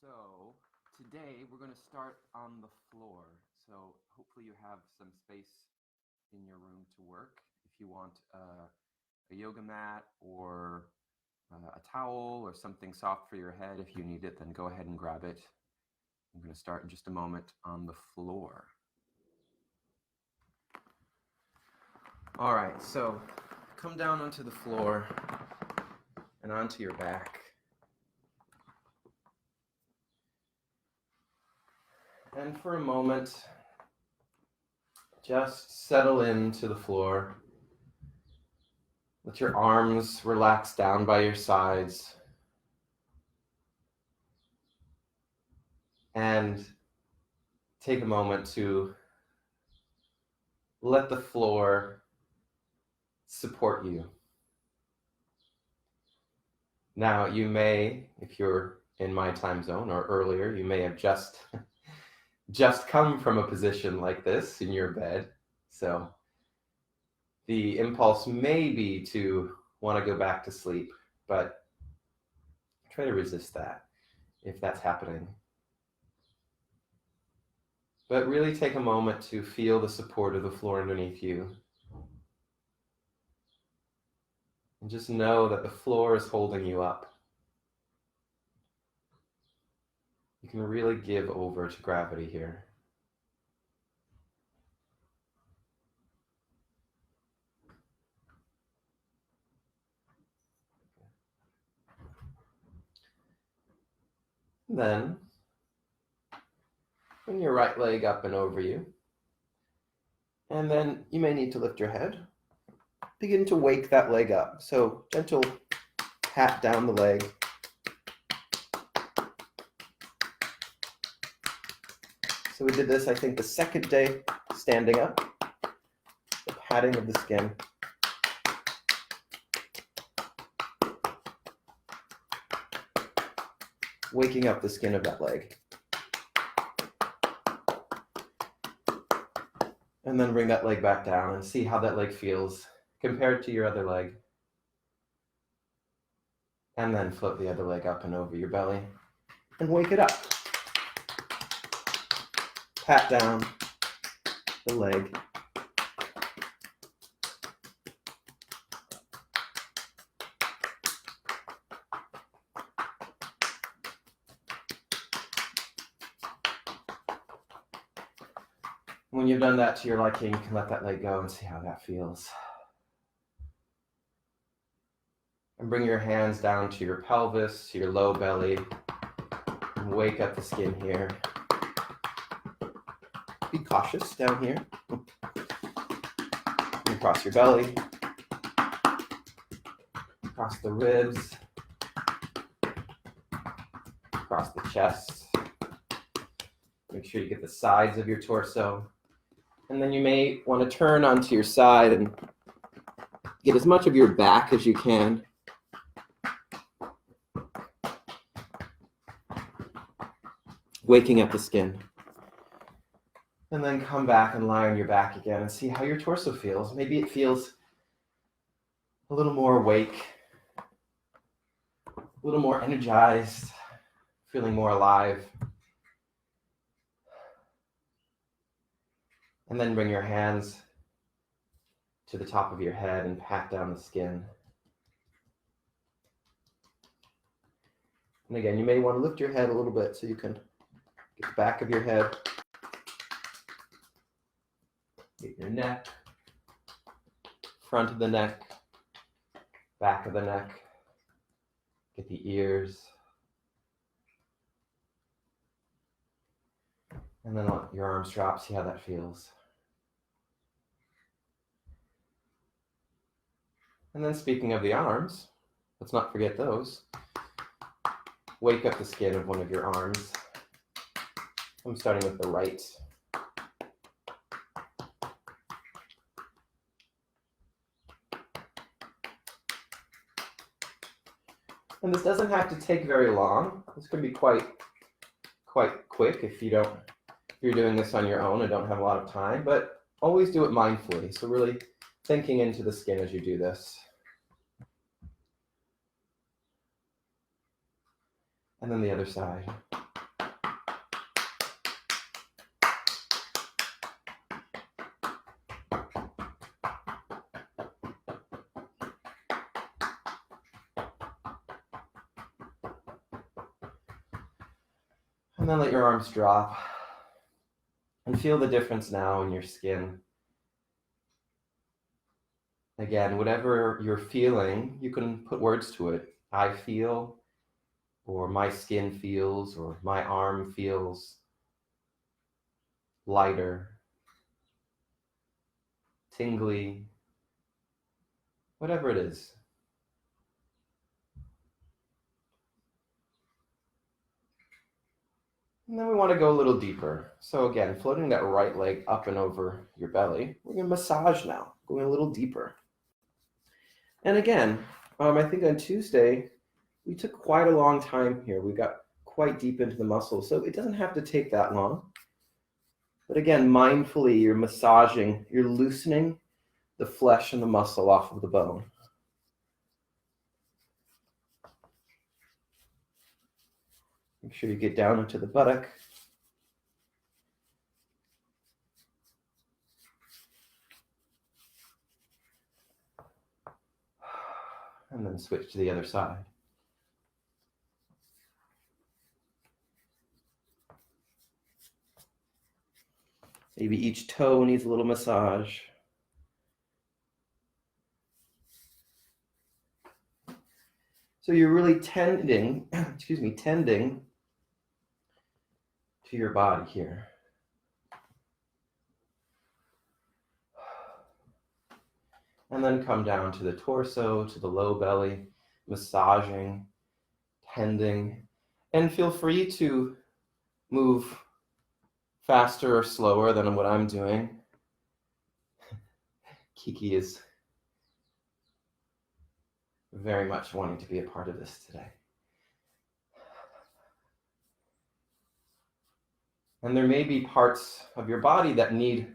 So today we're going to start on the floor. So hopefully you have some space in your room to work. If you want a yoga mat or a towel or something soft for your head, if you need it, then go ahead and grab it. I'm going to start in just a moment on the floor. All right, so come down onto the floor and onto your back. And for a moment, just settle into the floor. Let your arms relax down by your sides. And take a moment to let the floor support you. Now, you may, if you're in my time zone or earlier, you may have just come from a position like this in your bed. So the impulse may be to want to go back to sleep, but try to resist that if that's happening. But really take a moment to feel the support of the floor underneath you. And just know that the floor is holding you up. You can really give over to gravity here. Then, bring your right leg up and over you. And then you may need to lift your head. Begin to wake that leg up. So gentle pat down the leg. So we did this, I think, the second day standing up. The patting of the skin. Waking up the skin of that leg. And then bring that leg back down and see how that leg feels compared to your other leg. And then float the other leg up and over your belly and wake it up. Pat down the leg. When you've done that to your liking, you can let that leg go and see how that feels. And bring your hands down to your pelvis, to your low belly, and wake up the skin here. Be cautious down here. And across your belly, across the ribs, across the chest. Make sure you get the sides of your torso. And then you may want to turn onto your side and get as much of your back as you can. Waking up the skin. And then come back and lie on your back again and see how your torso feels. Maybe it feels a little more awake, a little more energized, feeling more alive. And then bring your hands to the top of your head and pat down the skin. And again, you may want to lift your head a little bit so you can get the back of your head, get your neck, front of the neck, back of the neck, get the ears. And then let your arms drop, see how that feels. And then speaking of the arms, let's not forget those. Wake up the skin of one of your arms. I'm starting with the right. And this doesn't have to take very long. This can be quite quick if you're doing this on your own and don't have a lot of time, but always do it mindfully. So really thinking into the skin as you do this. And then the other side. And then let your arms drop. And feel the difference now in your skin. Again, whatever you're feeling, you can put words to it. I feel, or my skin feels, or my arm feels lighter, tingly, whatever it is. And then we want to go a little deeper. So again, floating that right leg up and over your belly. We're going to massage now, going a little deeper. And again, I think on Tuesday, we took quite a long time here. We got quite deep into the muscles, so it doesn't have to take that long. But again, mindfully, you're massaging, you're loosening the flesh and the muscle off of the bone. Make sure you get down into the buttock. And then switch to the other side. Maybe each toe needs a little massage. So you're really tending to your body here. And then come down to the torso, to the low belly, massaging, tending, and feel free to move faster or slower than what I'm doing. Kiki is very much wanting to be a part of this today. And there may be parts of your body that need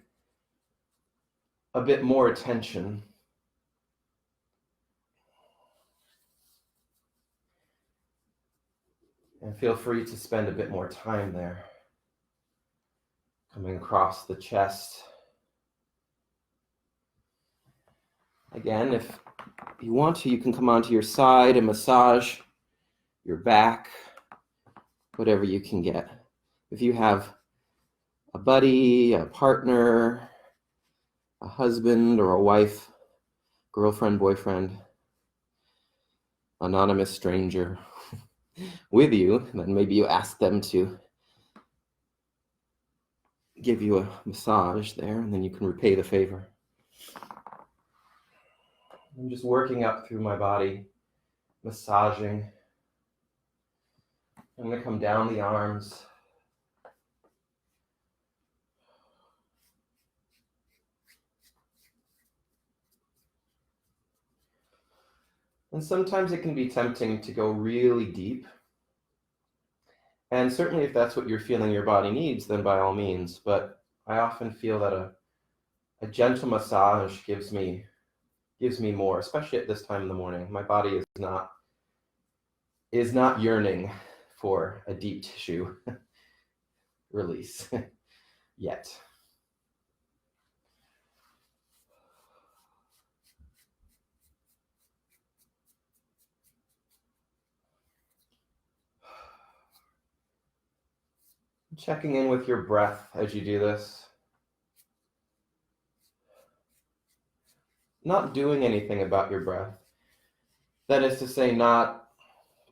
a bit more attention. And feel free to spend a bit more time there. Coming across the chest. Again, if you want to, you can come onto your side and massage your back, whatever you can get. If you have a buddy, a partner, a husband or a wife, girlfriend, boyfriend, anonymous stranger with you, then maybe you ask them to give you a massage there, and then you can repay the favor. I'm just working up through my body, massaging. I'm going to come down the arms. And sometimes it can be tempting to go really deep. And certainly if that's what you're feeling your body needs, then by all means. But I often feel that a gentle massage gives me more, especially at this time in the morning. My body is not yearning for a deep tissue release yet. Checking in with your breath as you do this. Not doing anything about your breath. That is to say, not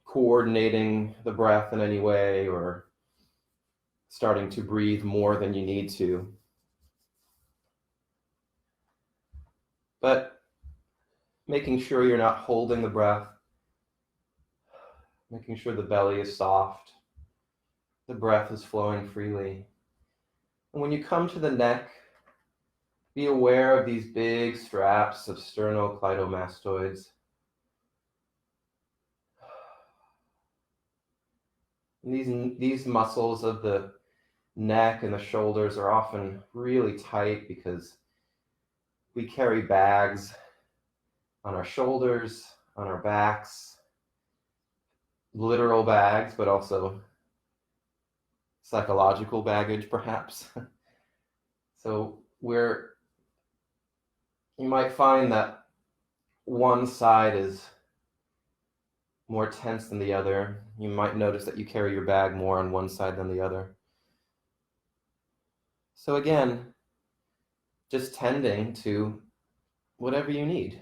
coordinating the breath in any way or starting to breathe more than you need to. But making sure you're not holding the breath, making sure the belly is soft, the breath is flowing freely. And when you come to the neck, be aware of these big straps of sternocleidomastoids. And these muscles of the neck and the shoulders are often really tight because we carry bags on our shoulders, on our backs, literal bags, but also psychological baggage, perhaps. So you might find that one side is more tense than the other. You might notice that you carry your bag more on one side than the other. So again, just tending to whatever you need.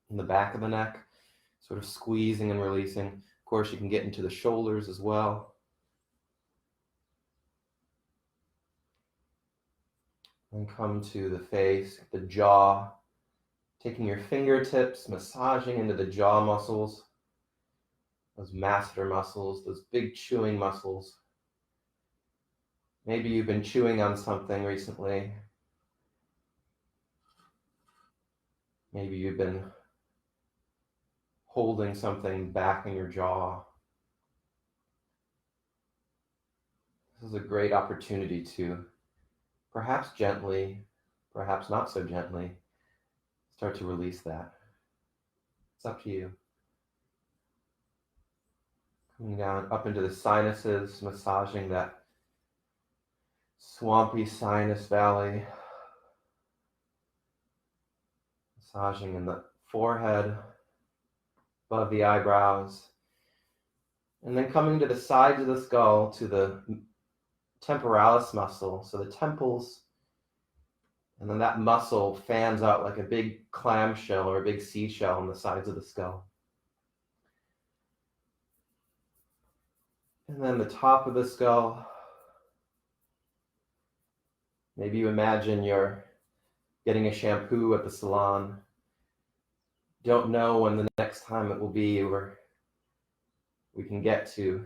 In the back of the neck, sort of squeezing and releasing. Of course, you can get into the shoulders as well. And come to the face, the jaw, taking your fingertips, massaging into the jaw muscles, those masseter muscles, those big chewing muscles. Maybe you've been chewing on something recently. Maybe you've been holding something back in your jaw. This is a great opportunity to, perhaps gently, perhaps not so gently, start to release that. It's up to you. Coming down up into the sinuses, massaging that swampy sinus valley. Massaging in the forehead, above the eyebrows. And then coming to the sides of the skull, to the temporalis muscle, so the temples. And then that muscle fans out like a big clamshell or a big seashell on the sides of the skull. And then the top of the skull. Maybe you imagine you're getting a shampoo at the salon. Don't know when the next time it will be where we can get to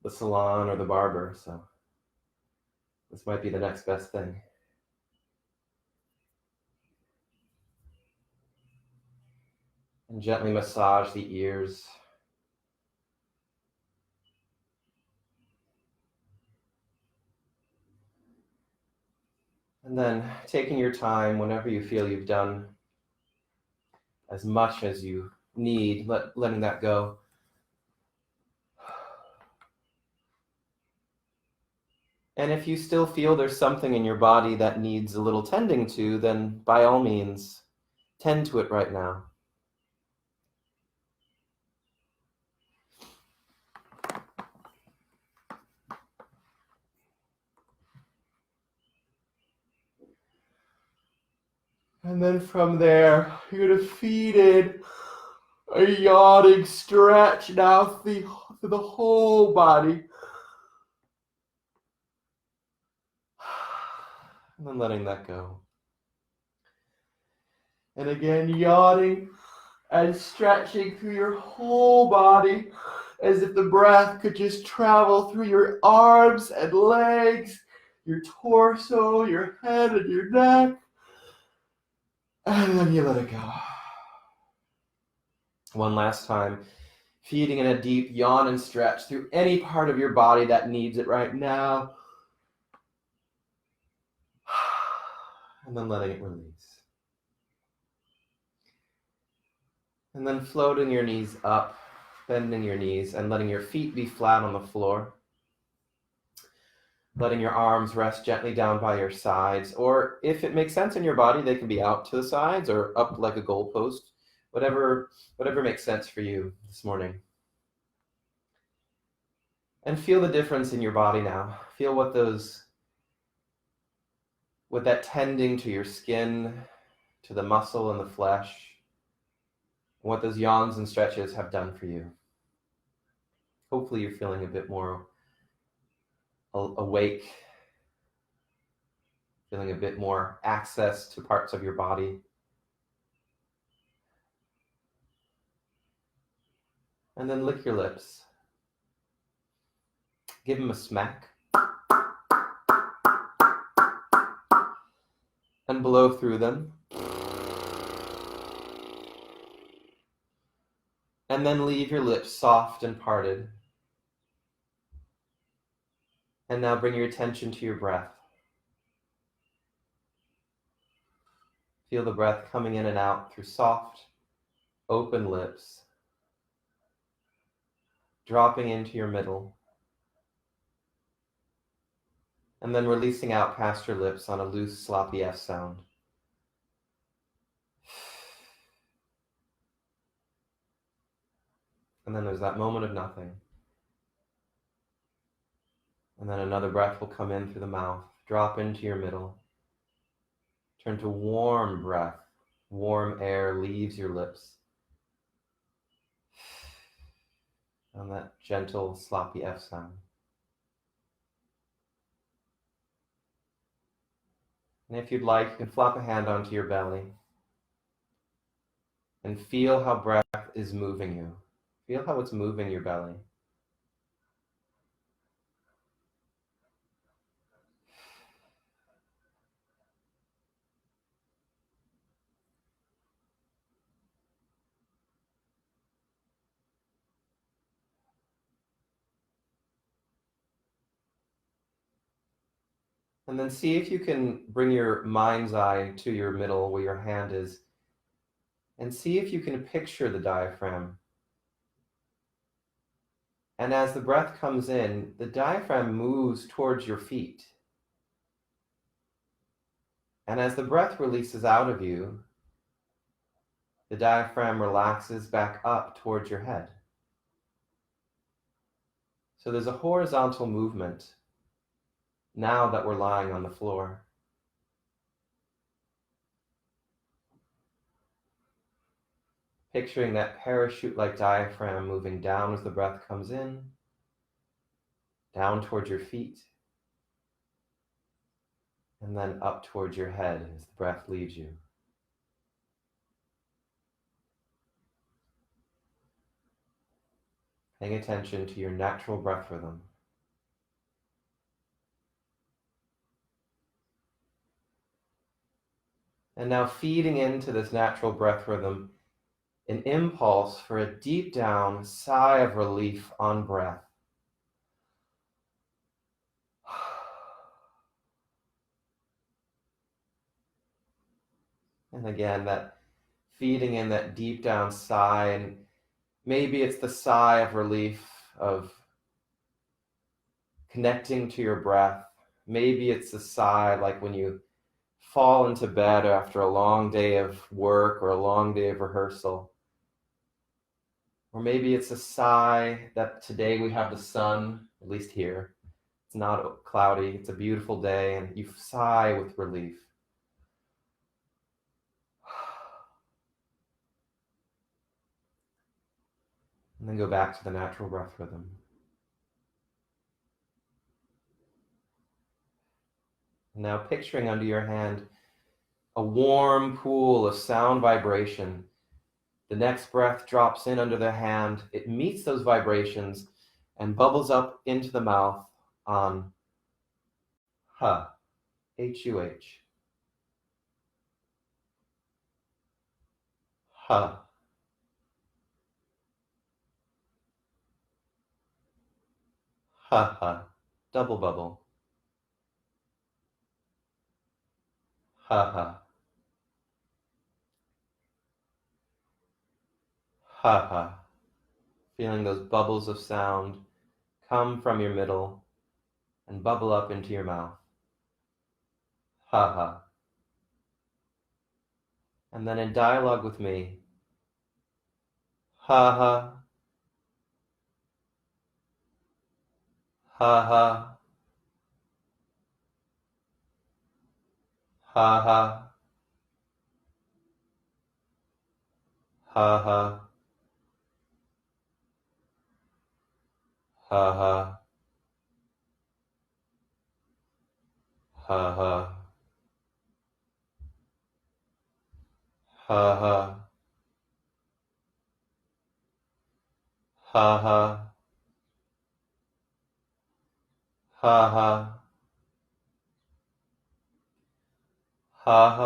the salon or the barber, so this might be the next best thing. And gently massage the ears. And then taking your time whenever you feel you've done as much as you need, letting that go. And if you still feel there's something in your body that needs a little tending to, then by all means, tend to it right now. And then from there, you're going to feed in a yawning stretch now through the whole body. And then letting that go. And again, yawning and stretching through your whole body as if the breath could just travel through your arms and legs, your torso, your head, and your neck. And then you let it go. One last time, feeding in a deep yawn and stretch through any part of your body that needs it right now. And then letting it release. And then floating your knees up, bending your knees, and letting your feet be flat on the floor. Letting your arms rest gently down by your sides, or if it makes sense in your body, they can be out to the sides or up like a goalpost, whatever makes sense for you this morning. And feel the difference in your body now. Feel what that tending to your skin, to the muscle and the flesh, what those yawns and stretches have done for you. Hopefully you're feeling a bit more awake, feeling a bit more access to parts of your body. And then lick your lips. Give them a smack. And blow through them. And then leave your lips soft and parted. And now bring your attention to your breath. Feel the breath coming in and out through soft, open lips, dropping into your middle, and then releasing out past your lips on a loose, sloppy S sound. And then there's that moment of nothing. And then another breath will come in through the mouth, drop into your middle. Turn to warm breath. Warm air leaves your lips. And that gentle, sloppy F sound. And if you'd like, you can flop a hand onto your belly and feel how breath is moving you. Feel how it's moving your belly. And then see if you can bring your mind's eye to your middle where your hand is, and see if you can picture the diaphragm. And as the breath comes in, the diaphragm moves towards your feet. And as the breath releases out of you, the diaphragm relaxes back up towards your head. So there's a horizontal movement now that we're lying on the floor. Picturing that parachute-like diaphragm moving down as the breath comes in, down towards your feet, and then up towards your head as the breath leaves you. Paying attention to your natural breath rhythm. And now feeding into this natural breath rhythm, an impulse for a deep down sigh of relief on breath. And again, that feeding in that deep down sigh, and maybe it's the sigh of relief of connecting to your breath. Maybe it's a sigh like when you fall into bed after a long day of work or a long day of rehearsal. Or maybe it's a sigh that today we have the sun, at least here. It's not cloudy, it's a beautiful day, and you sigh with relief. And then go back to the natural breath rhythm. Now picturing under your hand a warm pool of sound vibration. The next breath drops in under the hand. It meets those vibrations and bubbles up into the mouth on H, H-U-H. H. Ha. Double bubble. Ha. Ha. Feeling those bubbles of sound come from your middle and bubble up into your mouth. Ha. And then in dialogue with me, ha. Ha. Ha. Ha. Ha. Ha. Ha. Ha. Ha. Ha.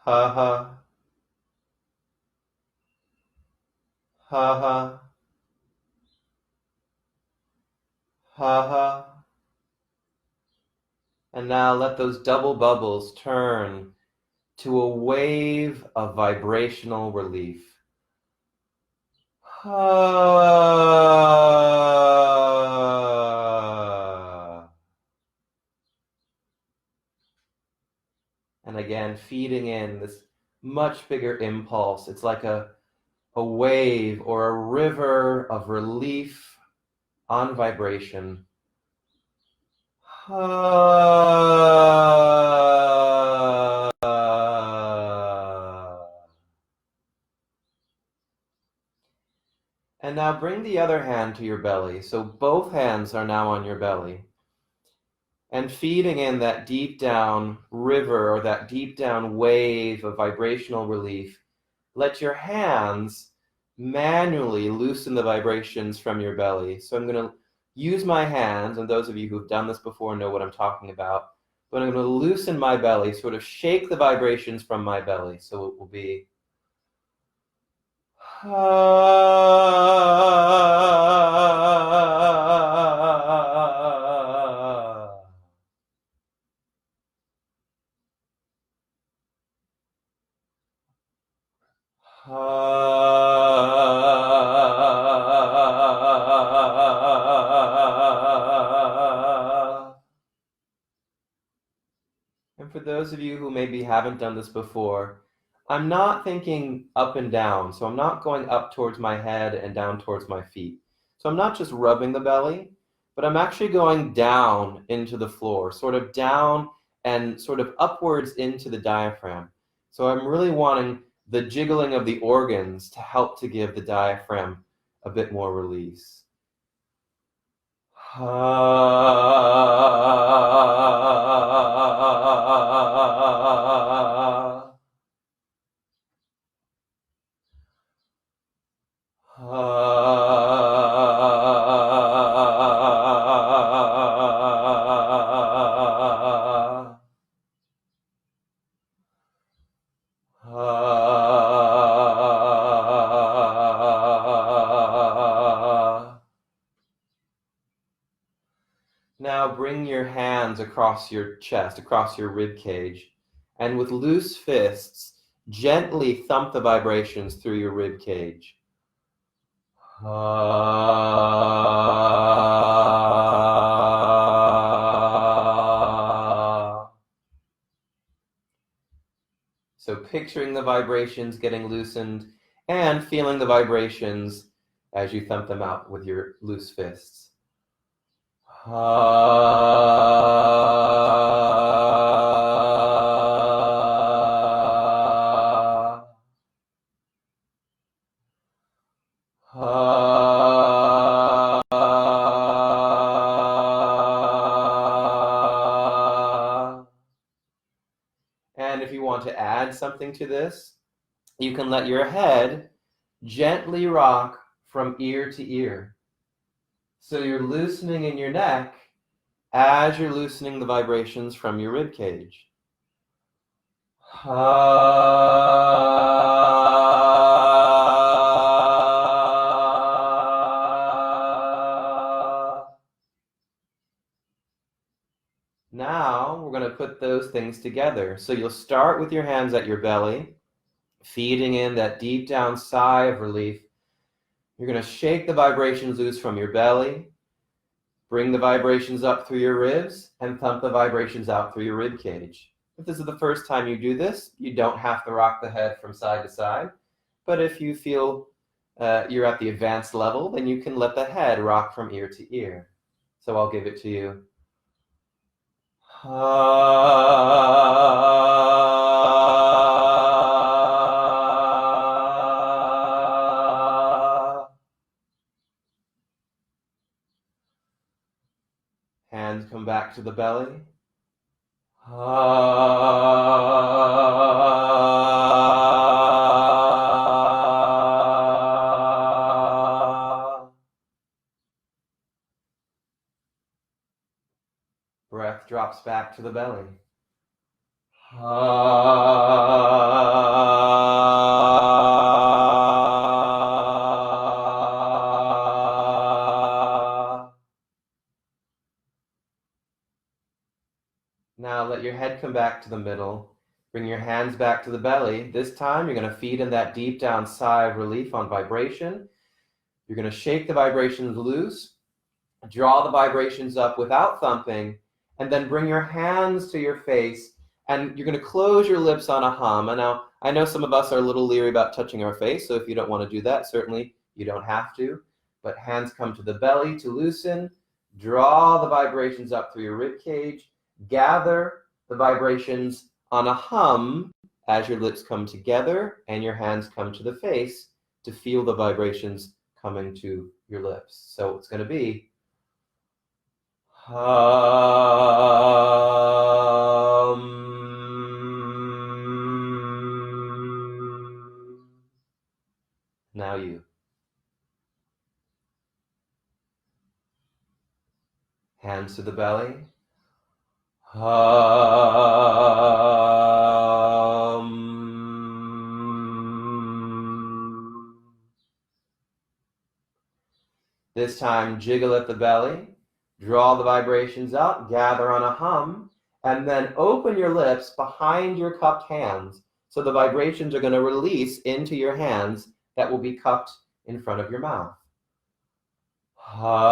Ha. Ha. Ha. Ha. And now let those double bubbles turn to a wave of vibrational relief. And again, feeding in this much bigger impulse. It's like a wave or a river of relief on vibration. And now bring the other hand to your belly. So both hands are now on your belly. And feeding in that deep down river or that deep down wave of vibrational relief, let your hands manually loosen the vibrations from your belly. So I'm going to use my hands, and those of you who've done this before know what I'm talking about, but I'm going to loosen my belly, sort of shake the vibrations from my belly. So it will be And for those of you who maybe haven't done this before, I'm not thinking up and down. So I'm not going up towards my head and down towards my feet. So I'm not just rubbing the belly, but I'm actually going down into the floor, sort of down and sort of upwards into the diaphragm. So I'm really wanting the jiggling of the organs to help to give the diaphragm a bit more release. Now bring your hands across your chest, across your rib cage, and with loose fists, gently thump the vibrations through your rib cage. So picturing the vibrations getting loosened and feeling the vibrations as you thump them out with your loose fists. And if you want to add something to this, you can let your head gently rock from ear to ear. So you're loosening in your neck as you're loosening the vibrations from your rib cage. Now we're going to put those things together. So you'll start with your hands at your belly, feeding in that deep down sigh of relief. You're going to shake the vibrations loose from your belly, bring the vibrations up through your ribs, and thump the vibrations out through your rib cage. If this is the first time you do this, you don't have to rock the head from side to side. But if you feel you're at the advanced level, then you can let the head rock from ear to ear. So I'll give it to you. Hands come back to the belly. Breath drops back to the belly. Now let your head come back to the middle. Bring your hands back to the belly. This time you're going to feed in that deep down sigh of relief on vibration. You're going to shake the vibrations loose, draw the vibrations up without thumping, and then bring your hands to your face And you're going to close your lips on a hum. And now, I know some of us are a little leery about touching our face, so if you don't want to do that, certainly you don't have to. But hands come to the belly to loosen. Draw the vibrations up through your rib cage. Gather the vibrations on a hum as your lips come together and your hands come to the face to feel the vibrations coming to your lips. So it's going to be hum. Now you. Hands to the belly. Hum. This time, jiggle at the belly. Draw the vibrations up, gather on a hum, and then open your lips behind your cupped hands. So the vibrations are going to release into your hands that will be cupped in front of your mouth. Hum.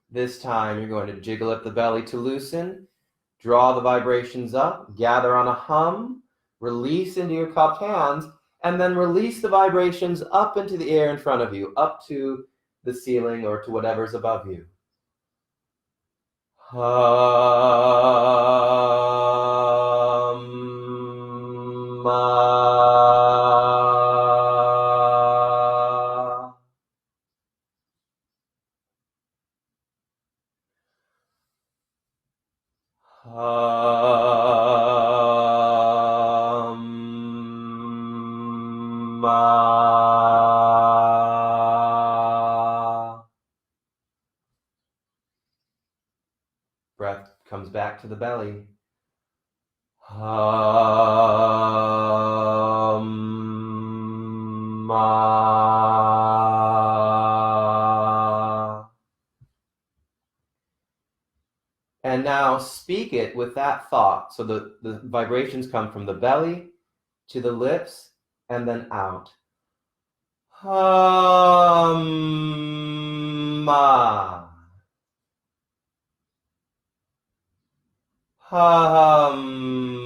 This time you're going to jiggle at the belly to loosen, draw the vibrations up, gather on a hum, release into your cupped hands, and then release the vibrations up into the air in front of you, up to the ceiling or to whatever's above you. Breath comes back to the belly. And now speak it with that thought. So the vibrations come from the belly to the lips and then out. Hum-ma. Hum-ma.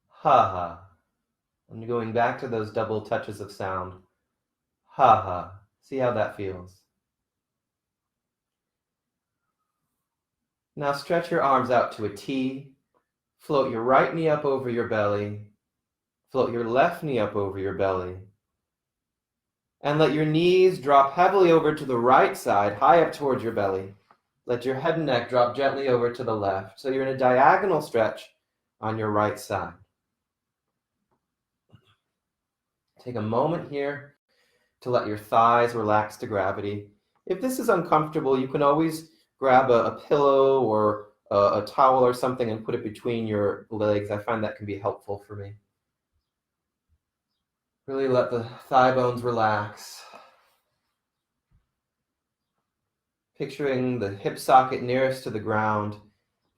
Ha-ha. And going back to those double touches of sound. Ha-ha. See how that feels. Now stretch your arms out to a T. Float your right knee up over your belly. Float your left knee up over your belly. And let your knees drop heavily over to the right side, high up towards your belly. Let your head and neck drop gently over to the left. So you're in a diagonal stretch on your right side. Take a moment here to let your thighs relax to gravity. If this is uncomfortable, you can always grab a pillow or a towel or something and put it between your legs. I find that can be helpful for me. Really let the thigh bones relax. Picturing the hip socket nearest to the ground,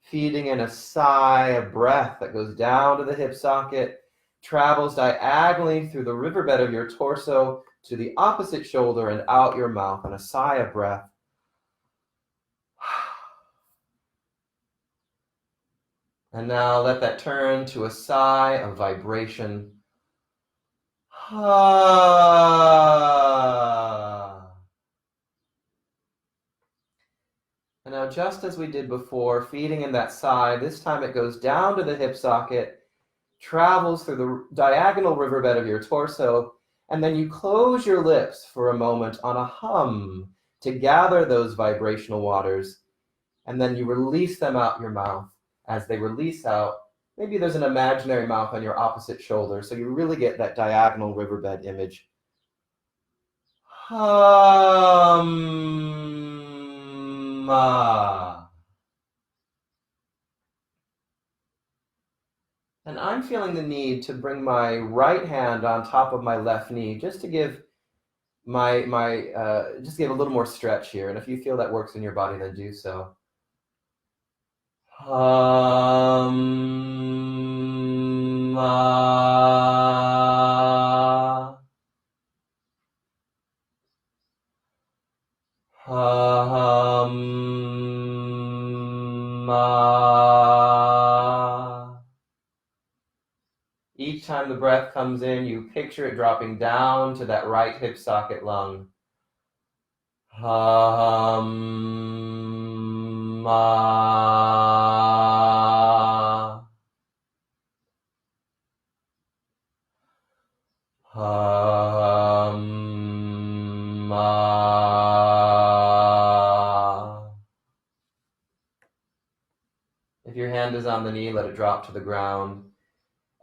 feeding in a sigh of breath that goes down to the hip socket, travels diagonally through the riverbed of your torso to the opposite shoulder and out your mouth, and a sigh of breath. And now let that turn to a sigh of vibration. And now, just as we did before, feeding in that sigh, this time it goes down to the hip socket, travels through the diagonal riverbed of your torso, and then you close your lips for a moment on a hum to gather those vibrational waters, and then you release them out your mouth. As they release out, maybe there's an imaginary mouth on your opposite shoulder, so you really get that diagonal riverbed image. Hum-ma. And I'm feeling the need to bring my right hand on top of my left knee just to give just give a little more stretch here. And if you feel that works in your body, then do so. Each time the breath comes in, you picture it dropping down to that right hip socket lung. If your hand is on the knee, let it drop to the ground.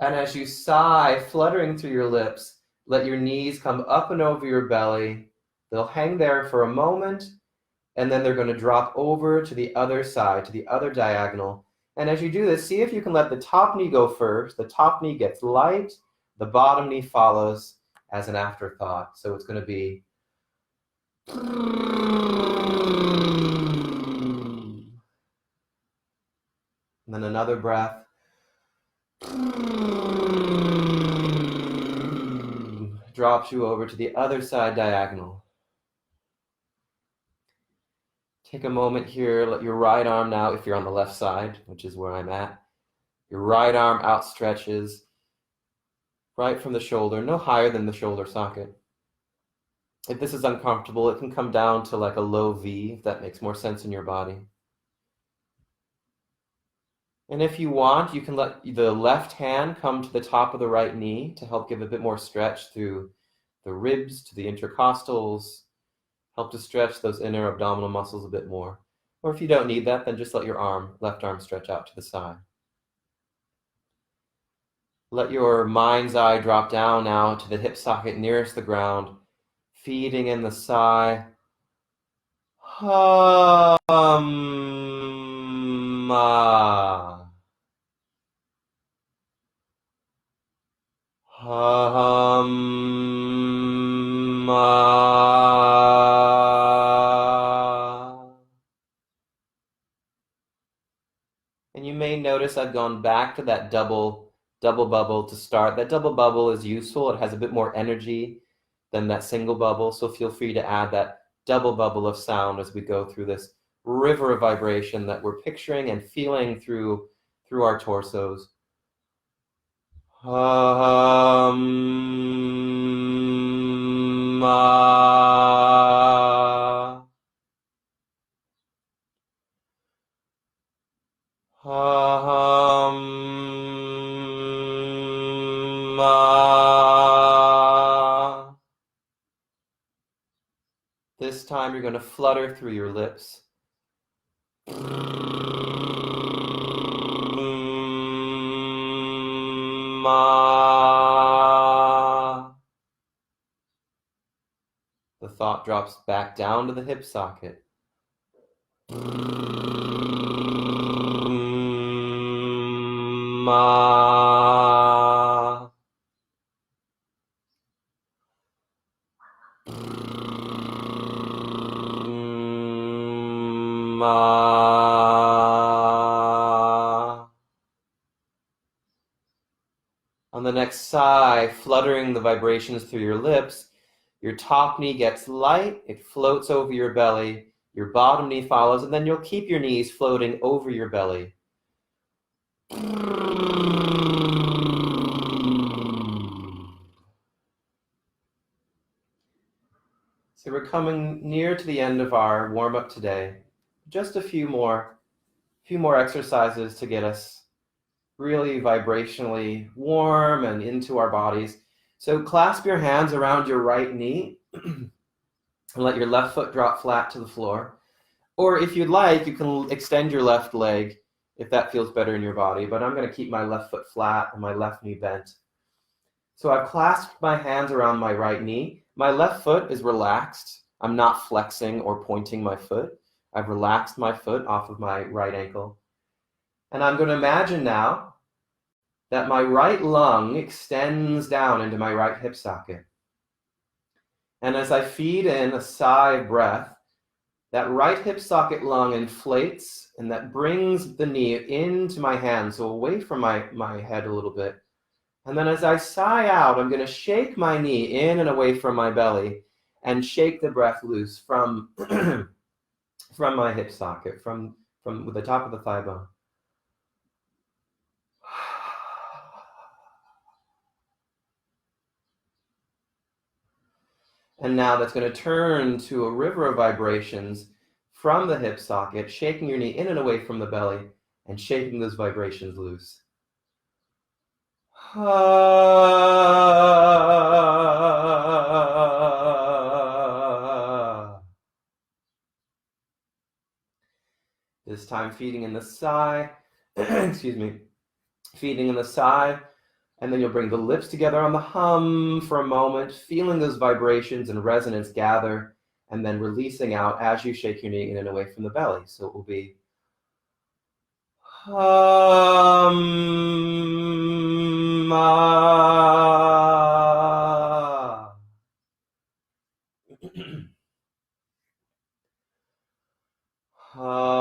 And as you sigh, fluttering through your lips, let your knees come up and over your belly. They'll hang there for a moment, and then they're going to drop over to the other side, to the other diagonal. And as you do this, see if you can let the top knee go first. The top knee gets light. The bottom knee follows as an afterthought. So it's going to be... And then another breath. Drops you over to the other side diagonal. Take a moment here, let your right arm now, if you're on the left side, which is where I'm at, your right arm outstretches right from the shoulder, no higher than the shoulder socket. If this is uncomfortable, it can come down to like a low V, if that makes more sense in your body. And if you want, you can let the left hand come to the top of the right knee to help give a bit more stretch through the ribs to the intercostals, help to stretch those inner abdominal muscles a bit more. Or if you don't need that, then just let your left arm stretch out to the side. Let your mind's eye drop down now to the hip socket nearest the ground, feeding in the sigh. And you may notice I've gone back to that double bubble to start. That double bubble is useful. It has a bit more energy than that single bubble, so feel free to add that double bubble of sound as we go through this river of vibration that we're picturing and feeling through our torsos. This time you're going to flutter through your lips. The thought drops back down to the hip socket. On the next sigh, fluttering the vibrations through your lips, your top knee gets light, it floats over your belly, your bottom knee follows, and then you'll keep your knees floating over your belly. So we're coming near to the end of our warm-up today. Just a few more exercises to get us really vibrationally warm and into our bodies. So clasp your hands around your right knee and let your left foot drop flat to the floor. Or if you'd like, you can extend your left leg if that feels better in your body. But I'm going to keep my left foot flat and my left knee bent. So I've clasped my hands around my right knee. My left foot is relaxed. I'm not flexing or pointing my foot. I've relaxed my foot off of my right ankle. And I'm going to imagine now that my right lung extends down into my right hip socket. And as I feed in a sigh of breath, that right hip socket lung inflates, and that brings the knee into my hand, so away from my head a little bit. And then as I sigh out, I'm going to shake my knee in and away from my belly and shake the breath loose from, from my hip socket, from the top of the thigh bone. And now that's going to turn to a river of vibrations from the hip socket, shaking your knee in and away from the belly and shaking those vibrations loose. This time feeding in the sigh, excuse me, feeding in the sigh, and then you'll bring the lips together on the hum for a moment, feeling those vibrations and resonance gather, and then releasing out as you shake your knee in and away from the belly. So it will be hum, ah. Hum,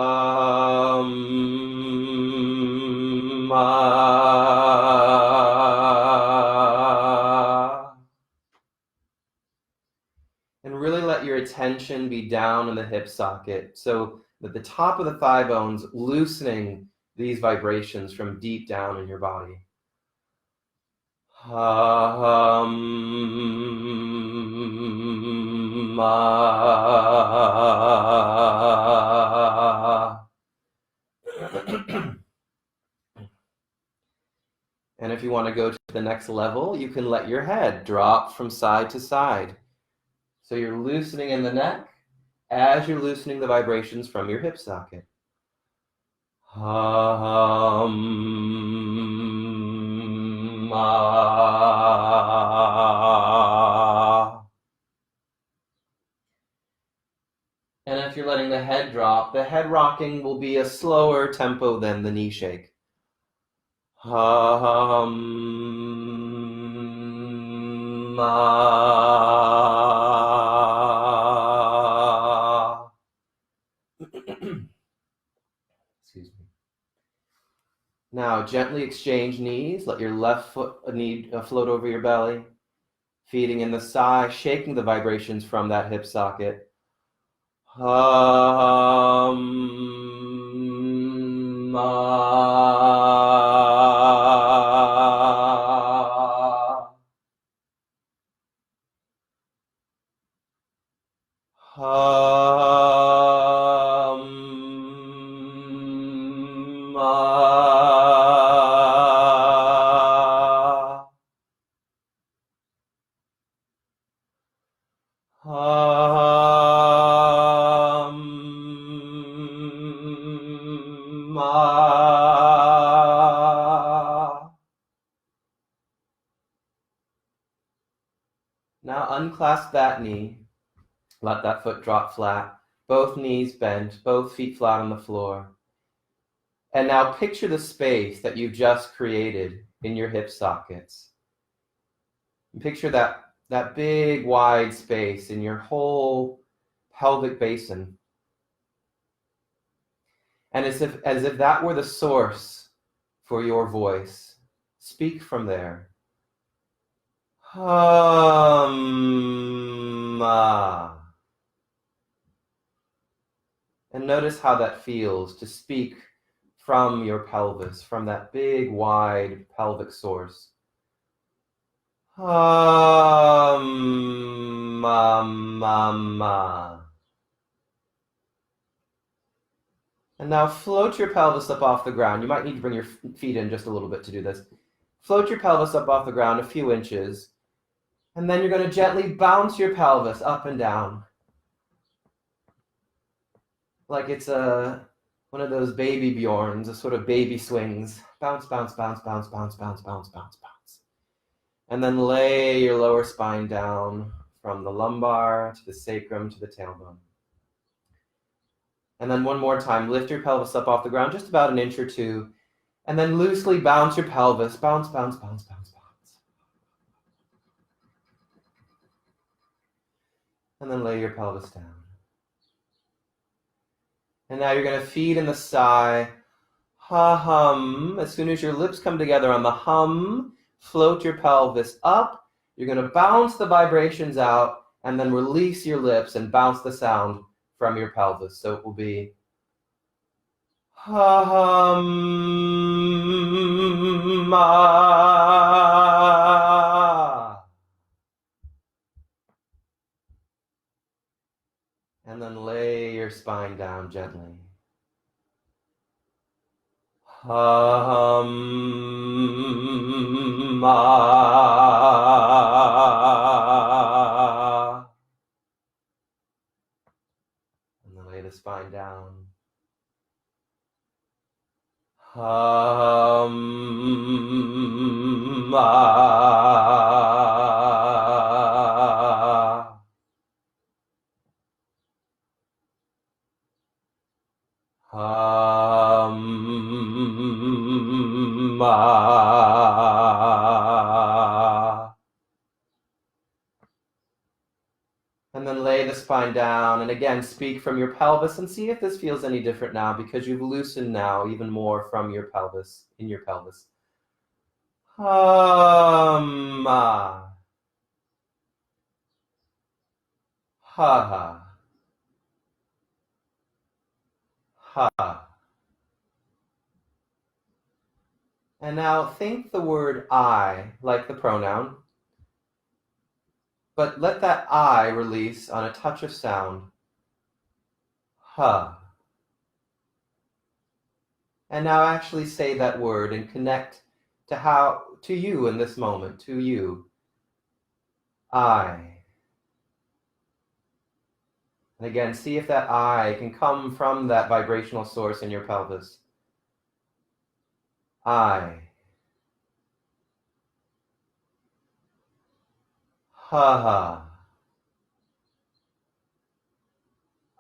ah. And really let your attention be down in the hip socket so that the top of the thigh bone's loosening these vibrations from deep down in your body. Hum, ah. And if you want to go to the next level, you can let your head drop from side to side. So you're loosening in the neck as you're loosening the vibrations from your hip socket. Hum, ah. And if you're letting the head drop, the head rocking will be a slower tempo than the knee shake. Hum, ah. Excuse me. Now gently exchange knees. Let your left foot knee float over your belly, feeding in the sigh, shaking the vibrations from that hip socket. Hum, ah. Hum, ah. Hum, ah. Now unclasp that knee. Let that foot drop flat. Both knees bent, both feet flat on the floor. And now picture the space that you've just created in your hip sockets. And picture that big wide space in your whole pelvic basin. And as if that were the source for your voice, speak from there. Hum, ah. And notice how that feels to speak from your pelvis, from that big, wide pelvic source. Hum, ah. And now float your pelvis up off the ground. You might need to bring your feet in just a little bit to do this. Float your pelvis up off the ground a few inches. And then you're going to gently bounce your pelvis up and down. Like it's one of those baby Bjorns, a sort of baby swings. Bounce, bounce, bounce, bounce, bounce, bounce, bounce, bounce, bounce. And then lay your lower spine down from the lumbar to the sacrum to the tailbone. And then one more time, lift your pelvis up off the ground just about an inch or two. And then loosely bounce your pelvis. Bounce, bounce, bounce, bounce, bounce. And then lay your pelvis down. And now you're going to feed in the sigh. Ha-hum. As soon as your lips come together on the hum, float your pelvis up. You're going to bounce the vibrations out and then release your lips and bounce the sound from your pelvis. So it will be ha-hum. And then lay your spine down gently. Hum. And then lay the spine down. Hum. And then lay the spine down, and again, speak from your pelvis, and see if this feels any different now, because you've loosened now even more from your pelvis, in your pelvis. Hum. Ha ha. Ha. And now think the word I, like the pronoun, but let that I release on a touch of sound. Ha. And now actually say that word and connect to you in this moment, to you. I. And again, see if that I can come from that vibrational source in your pelvis. I. Ha ha.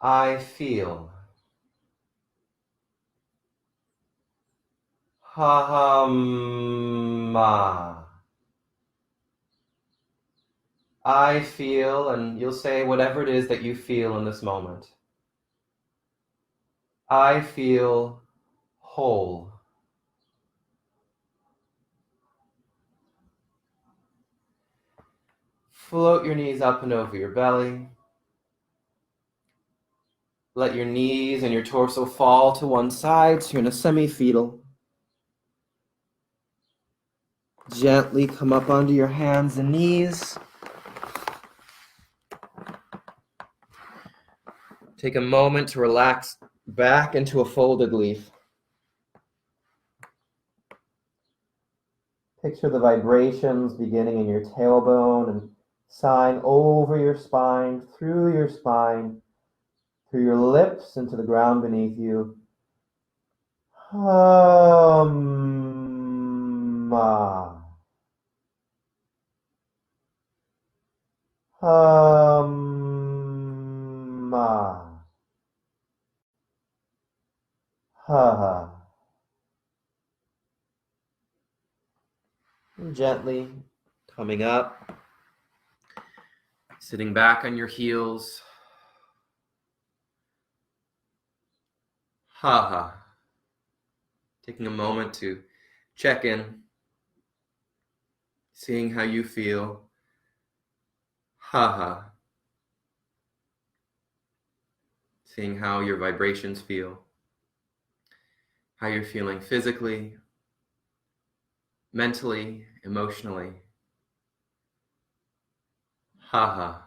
I feel. Ha ha ma. I feel, and you'll say whatever it is that you feel in this moment. I feel whole. Float your knees up and over your belly. Let your knees and your torso fall to one side, so you're in a semi-fetal. Gently come up onto your hands and knees. Take a moment to relax back into a folded leaf. Picture the vibrations beginning in your tailbone and sighing over your spine, through your lips into the ground beneath you. Hum. Hum. Ha. And gently coming up, sitting back on your heels. Ha ha. Taking a moment to check in, seeing how you feel. Ha ha. Seeing how your vibrations feel, how you're feeling physically, mentally, emotionally. Ha ha.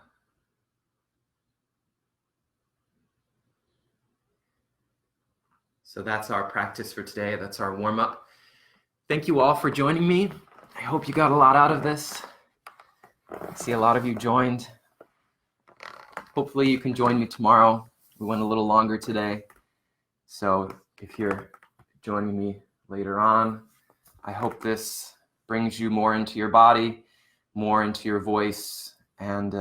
So that's our practice for today. That's our warm-up. Thank you all for joining me. I hope you got a lot out of this. I see a lot of you joined. Hopefully you can join me tomorrow. We went a little longer today. So if you're joining me later on, I hope this brings you more into your body, more into your voice, and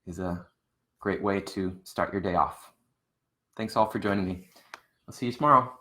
is a great way to start your day off. Thanks all for joining me. I'll see you tomorrow.